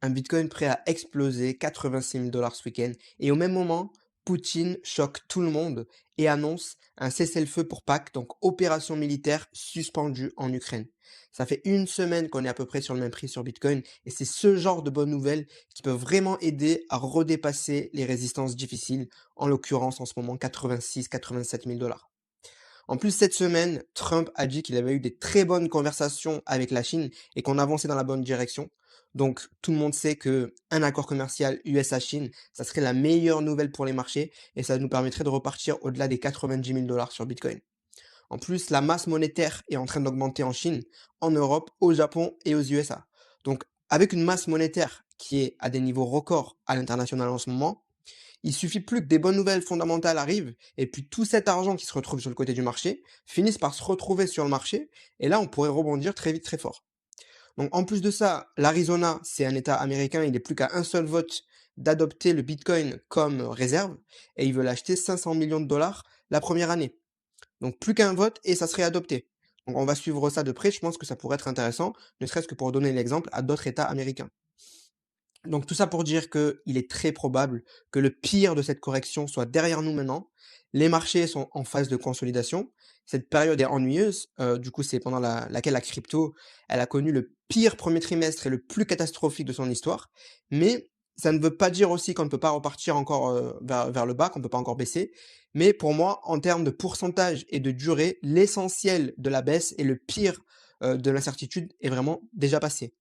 un Bitcoin prêt à exploser 86 000 ce week-end. Et au même moment, Poutine choque tout le monde et annonce un cessez-le-feu pour Pâques, donc opération militaire suspendue en Ukraine. Ça fait une semaine qu'on est à peu près sur le même prix sur Bitcoin et c'est ce genre de bonnes nouvelles qui peuvent vraiment aider à redépasser les résistances difficiles, en l'occurrence en ce moment 86-87 000 dollars. En plus, cette semaine, Trump a dit qu'il avait eu des très bonnes conversations avec la Chine et qu'on avançait dans la bonne direction. Donc, tout le monde sait que un accord commercial USA-Chine, ça serait la meilleure nouvelle pour les marchés et ça nous permettrait de repartir au-delà des 90 000 dollars sur Bitcoin. En plus, la masse monétaire est en train d'augmenter en Chine, en Europe, au Japon et aux USA. Donc, avec une masse monétaire qui est à des niveaux records à l'international en ce moment, il suffit plus que des bonnes nouvelles fondamentales arrivent et puis tout cet argent qui se retrouve sur le côté du marché finisse par se retrouver sur le marché et là on pourrait rebondir très vite très fort. Donc en plus de ça, l'Arizona, c'est un État américain, il n'est plus qu'à un seul vote d'adopter le Bitcoin comme réserve et ils veulent acheter 500 millions de dollars la première année. Donc plus qu'un vote et ça serait adopté. Donc on va suivre ça de près, je pense que ça pourrait être intéressant, ne serait-ce que pour donner l'exemple à d'autres États américains. Donc tout ça pour dire qu'il est très probable que le pire de cette correction soit derrière nous maintenant. Les marchés sont en phase de consolidation. Cette période est ennuyeuse. Du coup, c'est pendant laquelle la crypto, elle a connu le pire premier trimestre et le plus catastrophique de son histoire. Mais ça ne veut pas dire aussi qu'on ne peut pas repartir encore vers le bas, qu'on ne peut pas encore baisser. Mais pour moi, en termes de pourcentage et de durée, l'essentiel de la baisse et le pire de l'incertitude est vraiment déjà passé.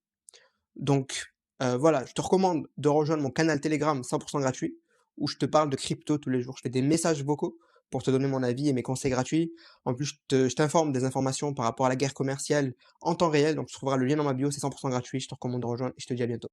Donc, voilà, je te recommande de rejoindre mon canal Telegram 100 gratuit, où je te parle de crypto tous les jours. Je fais des messages vocaux pour te donner mon avis et mes conseils gratuits. En plus, je t'informe des informations par rapport à la guerre commerciale en temps réel, donc tu trouveras le lien dans ma bio, c'est 100 gratuit. Je te recommande de rejoindre et je te dis à bientôt.